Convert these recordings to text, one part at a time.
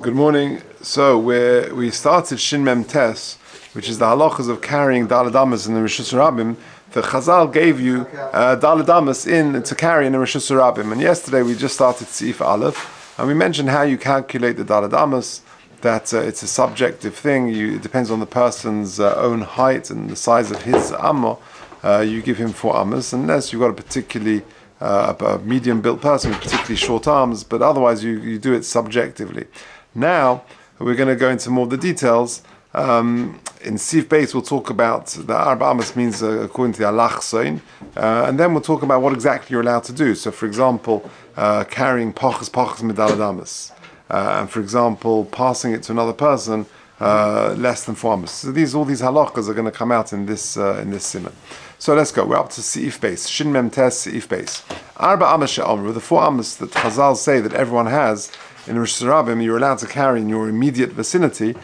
Good morning. So we started Shin Mem Tes, which is the halachas of carrying Daled Amos in the Rishus Rabbim. The Chazal gave you Daled Amos to carry in the Rishus Rabbim. And yesterday we just started Seif Aleph, and we mentioned how you calculate the Daled Amos, that it's a subjective thing. It depends on the person's own height and the size of his Amma. You give him 4 Ammas, unless you've got a particularly a medium-built person with particularly short arms, but otherwise you do it subjectively. Now, we're going to go into more of the details. In Sif Beis, we'll talk about the Arba Amos means according to the Alach Soin, and then we'll talk about what exactly you're allowed to do. So, for example, carrying Pachas Medalad Amos, and for example, passing it to another person less than 4 Amos. So all these halachas are going to come out in this simon. So let's go. We're up to Seif Beis. Shin Mem Tes Seif Beis. Arba Amos she'amru, the 4 Amos that Chazal say that everyone has in the Rishus Rabbim, you're allowed to carry in your immediate vicinity.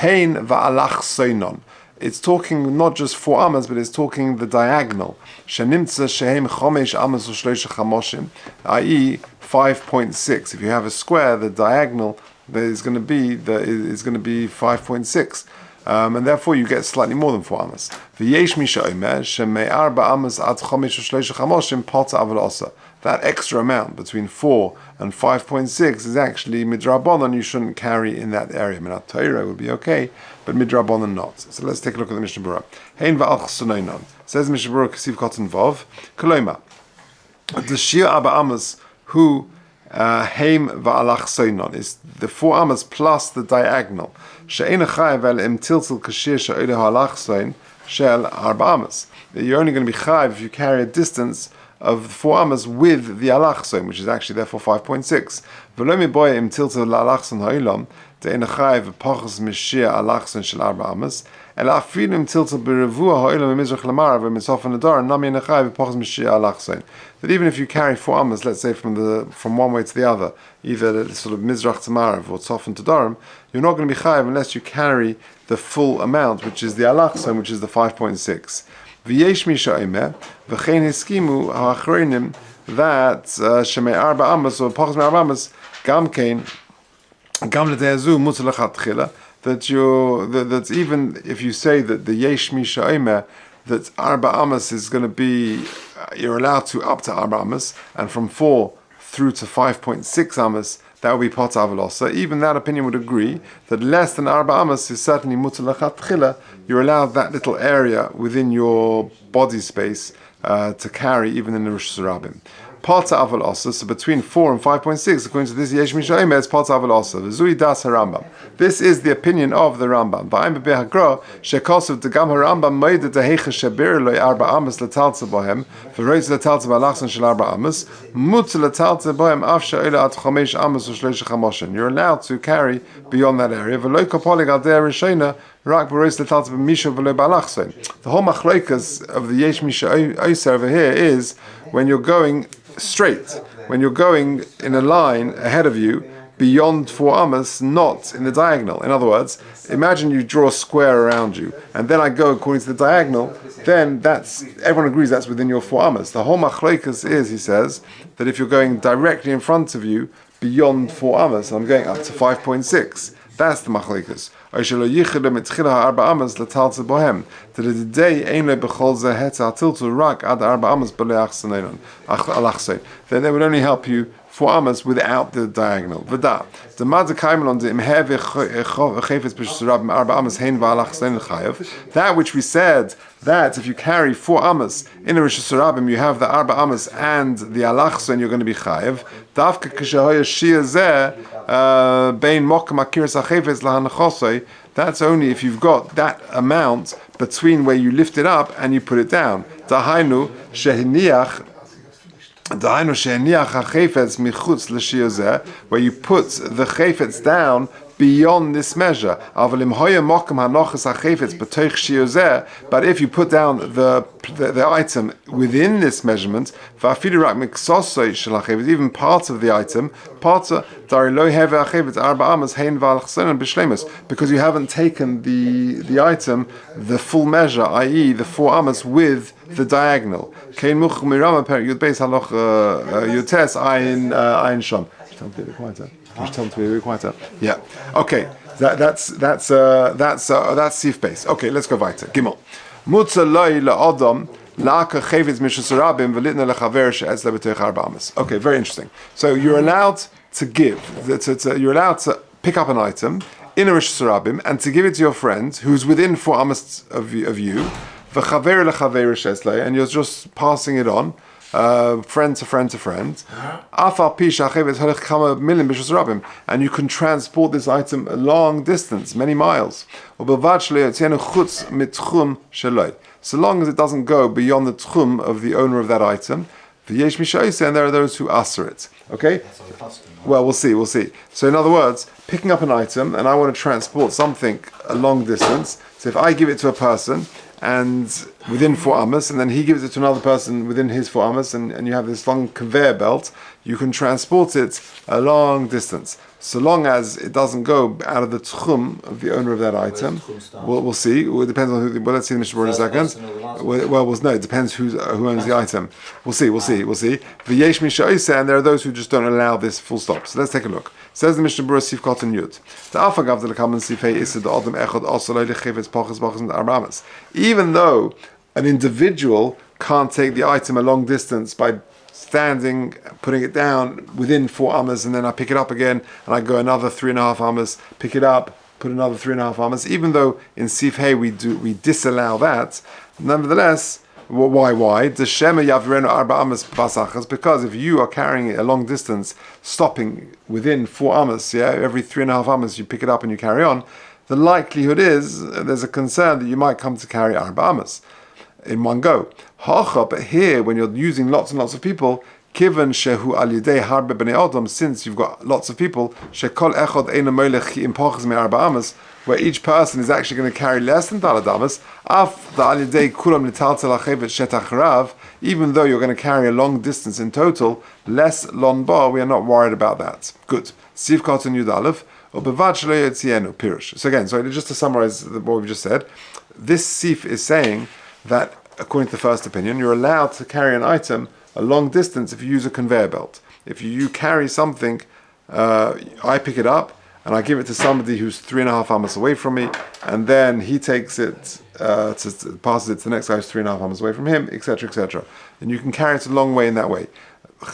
Hein va'alach soinon. It's talking not just 4 Amos, but it's talking the diagonal. Shenimtza shehem chomesh Amos u'shloisha chamoshim, i.e. 5.6. If you have a square, the diagonal is going to be 5.6. And therefore you get slightly more than 4 Amos. V'yesh mi she'omer shemei arba Amos ad chomesh u'shloisha chamoshim pota aval osa. That extra amount between 4 and 5.6 is actually midrabanan. You shouldn't carry in that area. Minat Torah would be okay, but midrabanan not. So let's take a look at the Mishnah Berurah. Hein va'alch sonoinon. Says Mishnah Berurah Kasiv Kotan Vav. Koloma. The Shir Arba Amos who Heim va'alach soinon is the 4 Amos plus the diagonal. She'ein chayav el im tiltil kashir she'oileh ha'alach soin shel Arba Amos. You're only going to be chayav if you carry a distance of 4 Amos with the alachson, which is actually therefore 5.6. V'lo miboya im tiltel la'alachson ha'olam de'ein chayav v'pachas mishir alachson shel Arba Amos el afilu im tiltel b'revua ha'olam mizrach l'marav v'misof ha'nadar nami ein chayav v'pachas mishir alachson. That even if you carry 4 Amos, let's say from one way to the other, either sort of mizrach to marav or tzof and tadarim, you're not going to be chayav unless you carry the full amount, which is the alachson, which is the 5.6. V'yesh mi she'omer v'chein hiskimu ha'achronim that shemei Arba Amos or pachas me'Arba Amos gam l'dei hazu mutar lechatchila, that even if you say that the yesh mi she'omer that Arba Amos is going to be, you're allowed to up to Arba Amos, and from 4 through to 5.6 Amos, that would be Pota Avalosa. Even that opinion would agree that less than Arba Amos is certainly Mutar Lechatchila. You're allowed that little area within your body space to carry, even in the Rishus Rabbim. Pota Avalosa, so between 4 and 5.6, according to this Yesh Misha Omer, it's Pota Avalosa. V'zui das HaRambam. This is the opinion of the Rambam. Ba'ayim b'beh ha'gro, she'kosuv degam HaRambam moide dehecha shebir loy Arba Amos letaltza bohem, v'roitz letaltza b'alachson shel Arba Amos, mut letaltza bohem af she'oile at chomesh Amos u'shloisha chamoshin. You're allowed to carry beyond that area. V'loy kopolig al dei rishona, rak b'roitz letaltza b'misha v'loy b'alachson. The whole machloikas of the Yesh Misha Omer over here is when you're going straight, when you're going in a line ahead of you beyond 4 Amos, not in the diagonal. In other words, imagine you draw a square around you, and then I go according to the diagonal, then everyone agrees that's within your 4 Amos. The whole machlokas is, he says, that if you're going directly in front of you beyond 4 Amos, and I'm going up to 5.6, that's the machlokas. That the day then they would only help you 4 Amos without the diagonal. That which we said, that if you carry 4 Amos in the Rishus Rabbim, you have the Arba Amos and the alachson, you're going to be chayav. That's only if you've got that amount between where you lift it up and you put it down. Dahainu shehiniach hachefetz michutz l'shir, where you put the chefetz down beyond this measure. But if you put down the item within this measurement, even part of the item, because you haven't taken the item, the full measure, i.e. the 4 Amos with the diagonal. Yud Beis Haloch Yud Tes Ayin Sham. Can you tell them to be a bit quieter? Yeah. Okay. That's Sif base. Okay, let's go weiter. Gimel. Mutza loy la'adam la'aka chevetz mishus rabim v'litna lechaver she'etz lebetoich arba amas. Okay, very interesting. So you're allowed to give. You're allowed to pick up an item in a rishus rabim and to give it to your friend who's within 4 amas of you. V'chaver lechaver she'etz le, and you're just passing it on. Friend to friend to friend, and you can transport this item a long distance, many miles. So long as it doesn't go beyond the tchum of the owner of that item, and there are those who usher it. Okay? Well, we'll see. So in other words, picking up an item, and I want to transport something a long distance, so if I give it to a person, and within 4 amas, and then he gives it to another person within his 4 amas, and you have this long conveyor belt, you can transport it a long distance. So long as it doesn't go out of the tchum of the owner of that item. We'll see. Well, it depends on who. Well, let's see the Mishnah in a second. No, it depends who owns the item. We'll see. V'yesh misha, and there are those who just don't allow this full stop. So let's take a look. Says the Mishnah Berurah Sif Cotton Yud. Even though an individual can't take the item a long distance by standing, putting it down within 4 amas, and then I pick it up again, and I go another 3.5 amas, pick it up, put another 3.5 amas. Even though in Sif Hey we disallow that, nevertheless, why? Because if you are carrying it a long distance, stopping within 4 amas, every 3.5 amas you pick it up and you carry on, the likelihood is there's a concern that you might come to carry arba amas in one go. But here, when you're using lots and lots of people, kivan shehu al yidei harbe bnei adam, since you've got lots of people, shekol echad eina molech im pachas me arba amas, where each person is actually going to carry less than dalad amas, af da al yidei kulam nitaltel achevet shetach rav, even though you're going to carry a long distance in total, less lon bar, we are not worried about that. Good. Siv Katan Yud Aleph. So again, just to summarize what we've just said, this sif is saying that, according to the first opinion, you're allowed to carry an item a long distance if you use a conveyor belt. If you carry something, I pick it up and I give it to somebody who's 3.5 amas away from me, and then he takes it, passes it to the next guy who's 3.5 amas away from him, etc., etc. And you can carry it a long way in that way.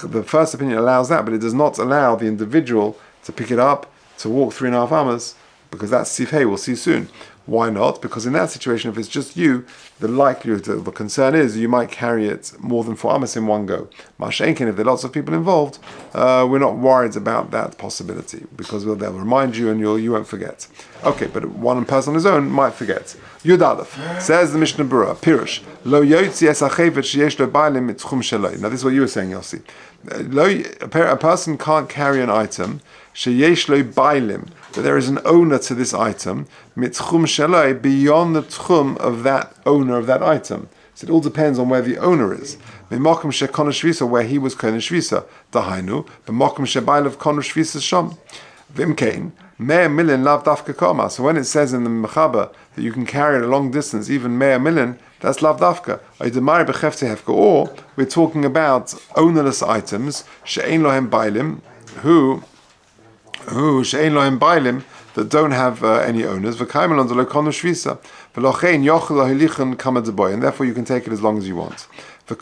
The first opinion allows that, but it does not allow the individual to pick it up, to walk 3.5 amas, because that's Sif Hey, we'll see soon. Why not? Because in that situation, if it's just you, the likelihood, the concern is you might carry it more than 4 amas in one go. Mashenkin, if there are lots of people involved, we're not worried about that possibility, because they'll remind you and you won't forget. Okay, but one person on his own might forget. Yud Aleph, says the Mishnah Berurah, Pirush, Lo yotzi es hachevet sheyesh lo bailim mitchum sheloi. Now this is what you were saying, Yossi. A person can't carry an item sheyesh lo bailim, that there is an owner to this item, mitchum sheloi, beyond the tchum of that owner of that item. So it all depends on where the owner is. B'makom shekonu shvisa, where he was konu shvisa, dahainu, b'makom shebailav konu shvisa sham. V'imkein, mea milin lav dafka koma. So when it says in the Mechaber that you can carry it a long distance, even mea milin, that's lav dafka. Or we're talking about ownerless items, she'ein lohem bailim, who she'ein lohem bailim, that don't have any owners, and therefore you can take it as long as you want. If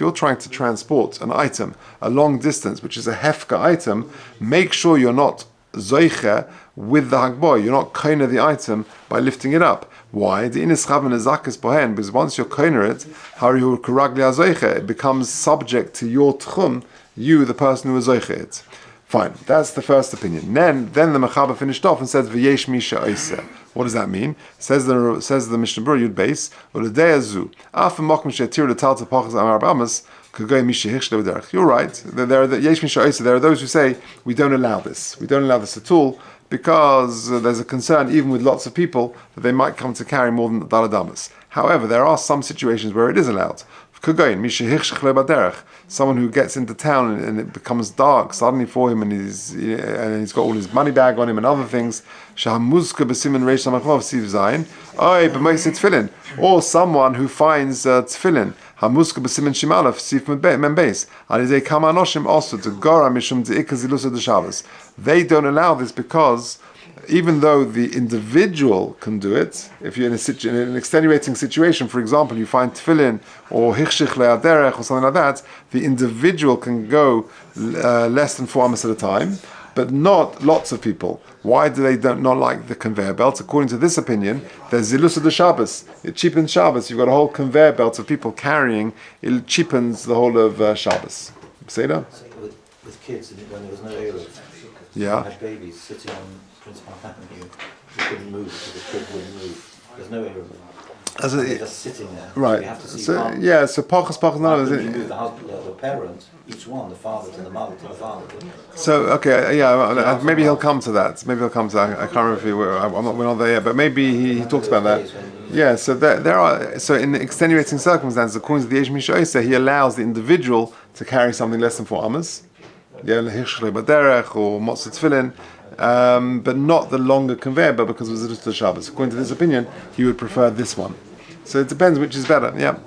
you're trying to transport an item a long distance, which is a hefka item, make sure you're not zoiche with the hagboy. You're not koiner the item by lifting it up. Why? Because once you're koiner it, it becomes subject to your tchum, you, the person who is zoiche it. Fine, that's the first opinion. Then the Mechaber finished off and says, "V'yesh misha oiseh." What does that mean? Says the Mishnah Berurah Yud Beis, "Uledeyazu af mokum shetir letal tapachas amar bamas kagay misha hichshlev derech." You're right. There are yesh misha oiseh. There are those who say we don't allow this. We don't allow this at all because there's a concern, even with lots of people, that they might come to carry more than daladamas. However, there are some situations where it is allowed. Someone who gets into town and it becomes dark suddenly for him, and he's got all his money bag on him and other things. Or someone who finds tefillin. They don't allow this because even though the individual can do it, if you're in an extenuating situation, for example, you find tefillin or hichshich le'aderech or something like that, the individual can go less than 4 amas at a time, but not lots of people. Why do they not like the conveyor belts? According to this opinion, there's zilus of the Shabbos. It cheapens Shabbos. You've got a whole conveyor belt of people carrying. It cheapens the whole of Shabbos. Say that? With kids, when there was no era, you had babies sitting on Principal Avenue, you couldn't move because the kid wouldn't move. There's no era. They're just sitting there. Right. So you have to see so pachas none of you it. move the parent, each one, the father to the mother to the father. So maybe he'll come to that. I can't remember if we're not there yet, but maybe he talks about that. Yeah. So there are in extenuating circumstances, according to the Yesh Misha, he allows the individual to carry something less than 4 amas. Yeah, hirshchle baderech or motzah tefillin. But not the longer conveyor belt because it was just the Shabbos. According to this opinion, he would prefer this one. So it depends which is better. Yeah.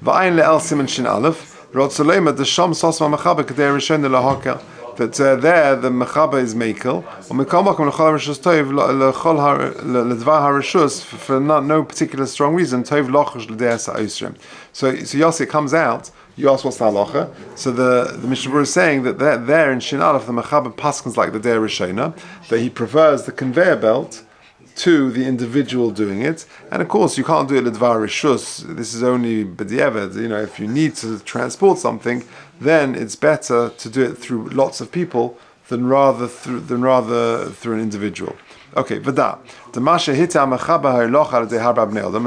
V'ayin le'el siman shin aleph. Rotzoleima the sham sosma mechaber k'dei rishon le'hakel. That there the mechaber is mekel. U'mikol makom l'chol harishus tov l'dvar harishus for no particular strong reason tov lochash l'dei ha'osrim. So Yossi comes out. You ask what's the halacha. So the Mishnah Berurah is saying that there in Shin Aleph the mechaber paskins like the Dei Rishona, that he prefers the conveyor belt to the individual doing it. And of course you can't do it l'dvar rishus. This is only b'diavad. If you need to transport something, then it's better to do it through lots of people than rather through an individual. Okay, v'da. And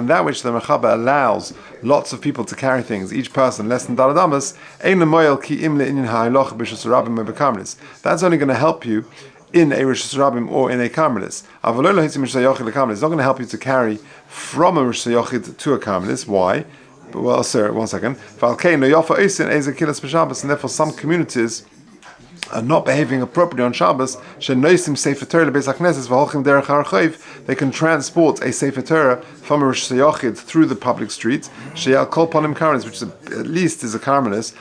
that which the mechaber allows lots of people to carry things, each person less than daladamas, that's only going to help you in a Rosh Hashanah or in a Carmelis. It's not going to help you to carry from a Rosh Hashanah to a Carmelis. Why? Well, sir, 1 second. And therefore some communities are not behaving appropriately on Shabbos, they can transport a Sefer Torah from a Rosh Hashanah through the public street, which is, at least is a Carmelis,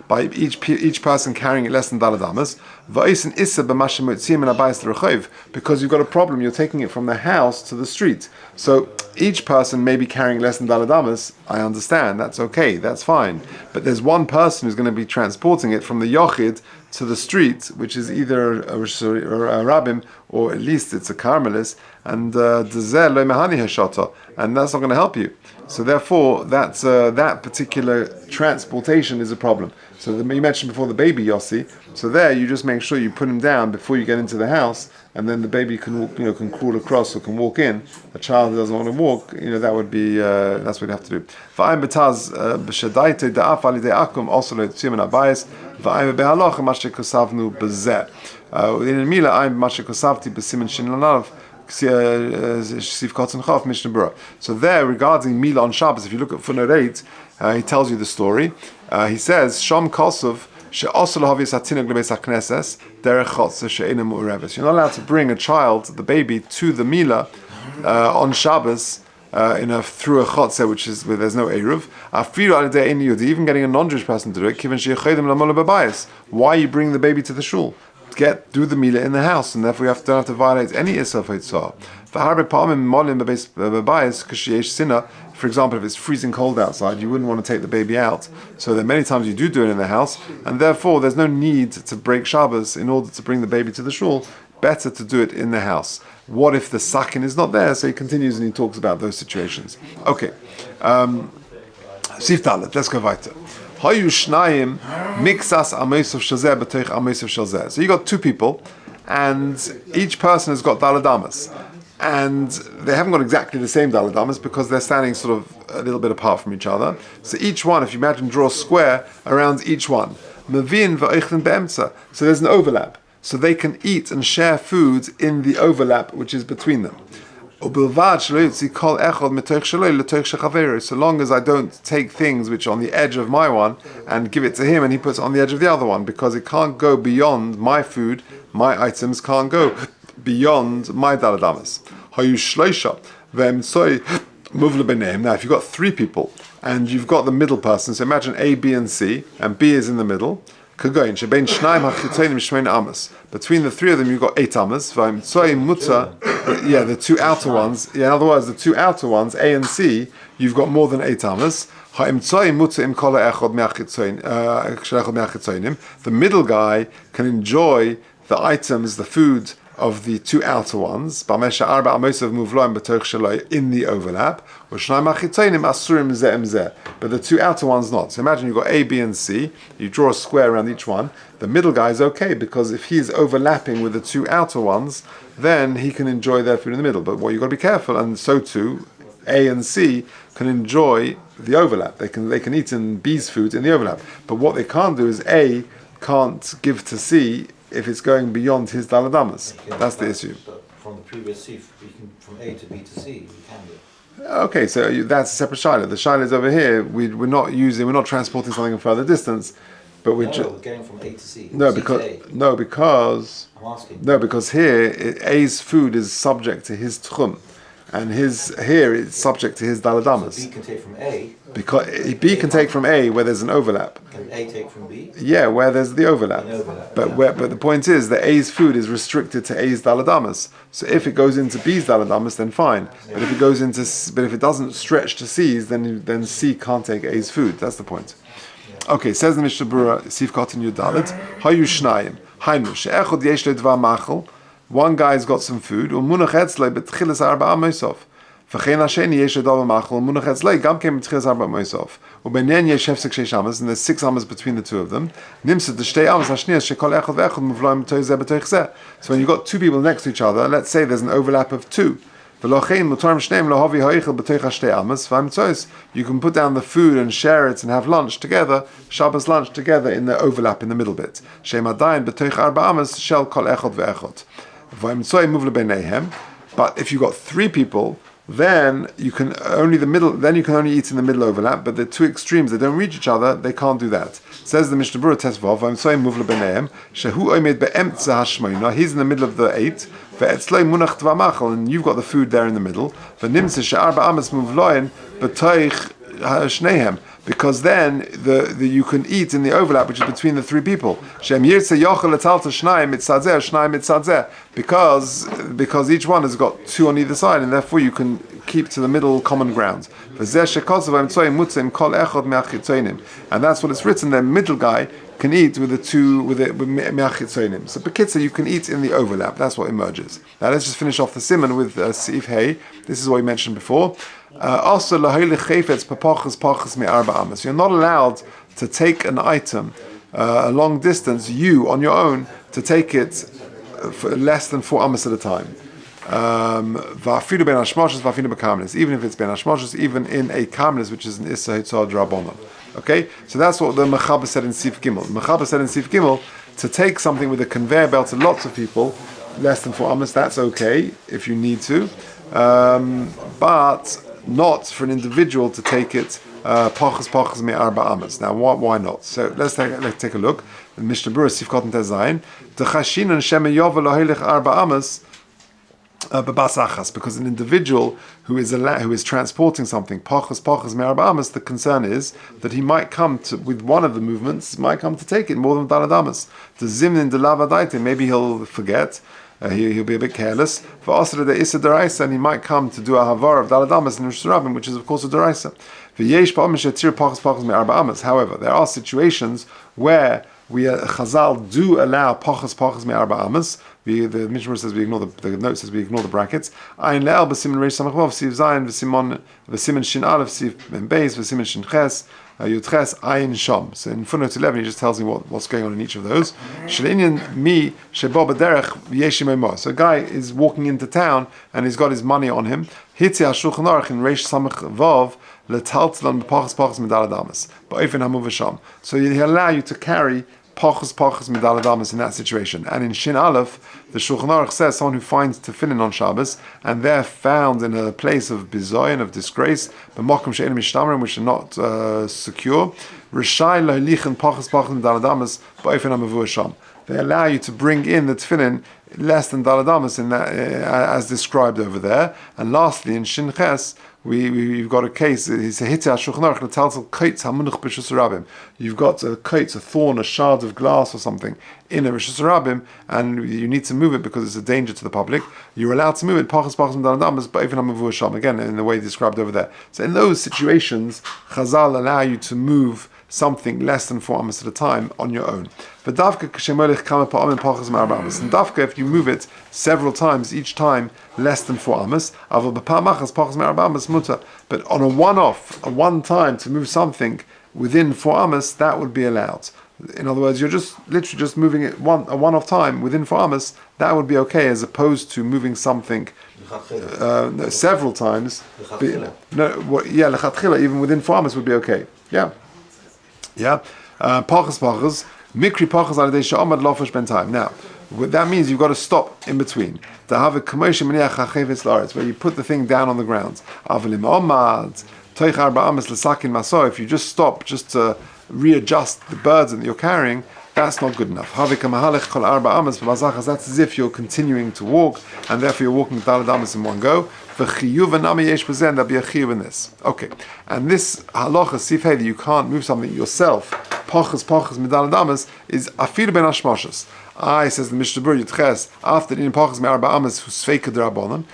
by each person carrying it less than daladamas, because you've got a problem, you're taking it from the house to the street. So each person may be carrying less than daladamas. I understand, that's okay, that's fine. But there's one person who's going to be transporting it from the yochid to the street, which is either a rabbim or at least it's a carmelis, and that's not going to help you. So therefore, that particular transportation is a problem. So you mentioned before the baby Yossi. So there, you just make sure you put him down before you get into the house, and then the baby can crawl across or can walk in. A child who doesn't want to walk, that would be that's what you have to do. V'ayim betaz b'shadaite da'af alidei akum also le'tzim and abayis v'ayim behalach mashe kosavnu b'zeh. In the mila ayim mashe kosavti b'simen shinlanav. So there, regarding Mila on Shabbos, if you look at footnote 8, he tells you the story. He says, Sham Kosov, you're not allowed to bring a child, the baby, to the Mila on Shabbos through a chotzer, which is where there's no eruv. Even getting a non-Jewish person to do it. Why you bring the baby to the shul? Do the milah in the house, and therefore you don't have to violate any isur v'yitzah. For example, if it's freezing cold outside, you wouldn't want to take the baby out. So there are many times you do it in the house, and therefore there's no need to break Shabbos in order to bring the baby to the shul. Better to do it in the house. What if the sakin is not there? So he continues and he talks about those situations. Okay. Sif Dalet, let's go weiter. So you got two people, and each person has got daladamas, and they haven't got exactly the same daladamas because they're standing sort of a little bit apart from each other. So each one, if you imagine, draw a square around each one. So there's an overlap, so they can eat and share food in the overlap which is between them. So long as I don't take things which are on the edge of my one and give it to him and he puts it on the edge of the other one, because it can't go beyond my food, my items can't go beyond my daladamas. Now if you've got three people and you've got the middle person, so imagine A, B and C, and B is in the middle. Between the three of them, you've got 8 amas. The two outer ones. Yeah, in other words, the two outer ones, A and C, you've got more than 8 amas. The middle guy can enjoy the items, the food of the two outer ones, in the overlap, but the two outer ones not. So imagine you've got A, B and C, you draw a square around each one. The middle guy is okay, because if he's overlapping with the two outer ones, then he can enjoy their food in the middle. But what you've got to be careful, and so too, A and C can enjoy the overlap. They can eat in B's food in the overlap. But what they can't do is A can't give to C if it's going beyond his daladamas. That's the issue. But from the previous C, from A to B to C, you can do. Okay, so that's a separate shiloh. The shiloh is over here. We're not transporting something a further distance, but we're getting from A to C. Because I'm asking. No, because here A's food is subject to his tchum, and here it's subject to his daladamas. So B can take from A. Because B can take from A where there's an overlap. Can A take from B? Yeah, where there's the overlap. But the point is that A's food is restricted to A's daladamas. So if it goes into B's daladamas, then fine. But if it doesn't stretch to C's, then C can't take A's food. That's the point. Okay, says the Mishnah Berurah, Sif Katan Yud Dalet, Hayu Shnayim, Hainu she'echad yesh lo dvar machal. One guy's got some food. Umunach etzlei betchilas arba'a moisov. V'chein hasheni yesh lo davar machal. Umunach etzlei gam kem betchilas arba'a moisov. Ubenyen yesh hefsek sheish amas, and there's 6 amas between the two of them. Nimset the shtei amas hashnias shekol echad ve'echad muvloim b'toich zeh b'toich zeh. So when you've got two people next to each other, let's say there's an overlap of 2. You can put down the food and share it and have lunch together, Shabbos lunch together in the overlap in the middle bit. But if you've got 3 people, then you can only eat in the middle overlap, but the two extremes, they don't reach each other, they can't do that. Says the Mishnah Berurah Tesvav, he's in the middle of the 8, and you've got the food there in the middle. Because then you can eat in the overlap, which is between the 3 people. Because each one has got 2 on either side, and therefore you can keep to the middle common ground. And that's what it's written. The middle guy can eat with me'achitzonim. So Bekitza, you can eat in the overlap. That's what emerges. Now let's just finish off the siman with Seif Hey. This is what we mentioned before. Also, you're not allowed to take an item a long distance, you on your own, to take it for less than 4 amas at a time. Even if it's ben hashmoshes, even in a kamlis, which is an issa hitzah drabonon. Okay, so that's what the Mechaber said in Sif Gimel. Mechaber said in Sif Gimel to take something with a conveyor belt to lots of people, less than 4 amas. That's okay if you need to, but not for an individual to take it pachas me arba amas. Now, why not? So let's take a look. The Mishnah Berurah Sif Katan Tezayin, the chashin and shema yovel lohelich arba amas. Because an individual who is transporting something, pachas me'arba, the concern is that he might come to, with one of the movements, might come to take it more than daladamas. The zimnin de lavadaita, maybe he'll forget, he'll be a bit careless. For asra de issa deraisa, and he might come to do a havar of daladamas in Rosh Hashanah, which is of course a deraisa. However, there are situations where Chazal do allow pachas me'arba amas. The Mishnah says we ignore the note says we ignore the brackets. Ayin le'el b'siman reish samach vav v'siv zayin v'siman shin aleph v'siv ben beis v'siman shin ches yud ches ayin sham. So in footnote 11 he just tells me what's going on in each of those. Shleinian mi shebo b'derech yeshim emo. So a guy is walking into town and he's got his money on him. Hitzi ha'shulchan aruch in reish samach vav letaltlan b'pachas medaladamas. Ba'ofen hamu v'sham. So he'll allow you to carry pachas midalad amas in that situation. And in Shin Aleph, the Shulchan Aruch says someone who finds tefillin on Shabbos and they're found in a place of bizoyin, of disgrace, b'makom she'enim mishtamrim, which are not secure, rishai lo'lichin pachas midalad amas ba'ofen ha'mavur sham. They allow you to bring in the tefillin less than dalad amas in that, as described over there. And lastly, in Shin Ches, we've got a case. It's a hitzah Shulchan Aruch l'taltel kaitz hamunuch b'rishus harabim. You've got a kaitz, a thorn, a shard of glass or something in a rishus harabim, and you need to move it because it's a danger to the public. You're allowed to move it pachas midalad amas, but even hamavur sham, again in the way described over there. So in those situations, Chazal allow you to move something less than 4 amas at a time on your own. And dafka, if you move it several times, each time less than 4 amas, but on a one time to move something within 4 amas, that would be allowed. In other words, you're just literally just moving it a one-off time within 4 amas, that would be okay, as opposed to moving something several times. Lechatchila, even within 4 amas would be okay. Pachas, mikri pachas al yedei she'amad lofash ben time. Now, that means you've got to stop in between. To have a kamosh meniach hachevitz la'aretz, where you put the thing down on the ground. Avalim omad toich arba amas l'sakin maso. If you just stop, just to readjust the burden that you're carrying, that's not good enough. That's as if you're continuing to walk, and therefore you're walking dalad amas in one go. Okay, and this halacha sifhei that you can't move something yourself, pachas midalad amas, is afir ben hashmashas. Says the Mishnah Berurah Yitches, after the pachas me'arba amas who's feika d'Rabbanan,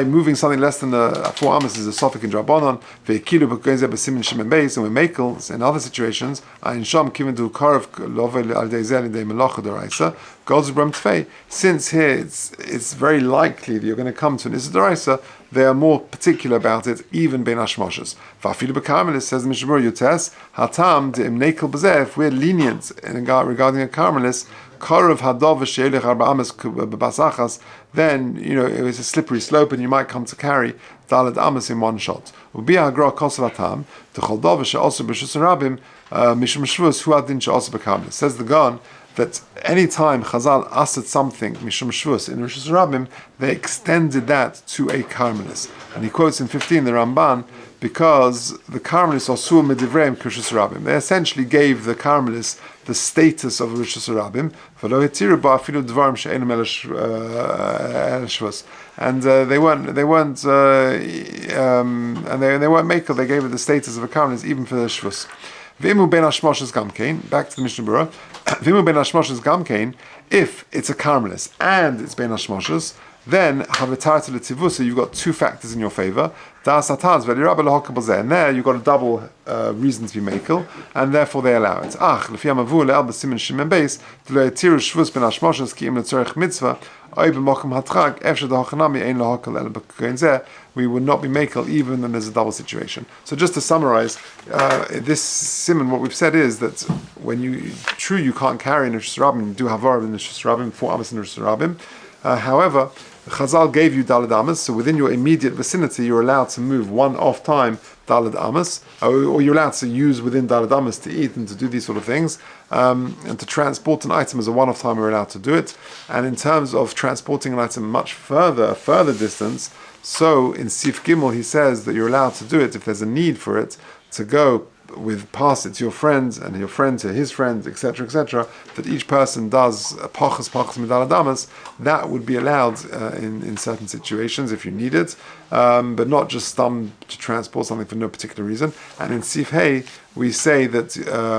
moving something less than 4 amas is a sofik in D'Rabbanan, ve'kilu b'goyzeh b'simin shemen beis, and with mekels in other situations, in sham kiven du karav lovel al deizel in de melacha d'oraisa, goes b'ram tfei. Since here it's very likely that you're going to come to an issa d'oraisa, they are more particular about it, even ben hashmashas. Va'afilu b'karmelis, says the Mishnah Berurah Yitches, hatam de'im nekel b'zeh, if we're lenient regarding a karmelis, Karav hadov v'sheilech arba amas b'basachas, then it was a slippery slope, and you might come to carry dalad amas in one shot. U'biya hagra kosav hatam t'chol dov she'osu b'shus harabim mishum shvus hu adin she'osu b'karmelis. Says the Gan that any time Chazal asked something mishum shvus in rishus harabim, they extended that to a karmelis, and he quotes in 15 the Ramban, because the Carmelists are sur medivreim k'rishus harabim. They essentially gave the Carmelists the status of rishus harabim, v'lo hetiru ba afilu dvarim she'enim el shvus, and they weren't makel. They gave it the status of a Carmelist even for the shvus. V'imu ben hashmoshes gamkein. Back to the Mishnah Berurah. V'imu ben hashmoshes gamkein. If it's a Carmelist and it's ben hashmoshes, then havetar to the tivusa, you've got 2 factors in your favor. And there you've got a double reason to be makel, and therefore they allow it. We would not be makel even when there's a double situation. So just to summarize, this simon, what we've said is that when you can't carry in a rishus harabim, you do have in the rishus harabim, 4 amas in the rishus harabim. However, Chazal gave you dalad amas, so within your immediate vicinity, you're allowed to move one off time dalad amas, or you're allowed to use within dalad amas to eat and to do these sort of things, and to transport an item as a one-off time, you're allowed to do it. And in terms of transporting an item much further distance, so in Sif Gimel he says that you're allowed to do it if there's a need for it, to go pass it to your friends, and your friend to his friends, etc., that each person does pachas midalad amas. That would be allowed in certain situations if you need it, but not just to transport something for no particular reason. And in Sif Hey, we say that,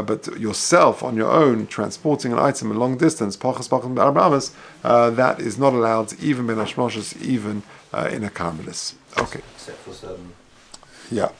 but yourself on your own transporting an item a long distance, pachas midalad amas, that is not allowed, even ben hashmoshes, even in a karmelis. Okay. Except for certain. Yeah.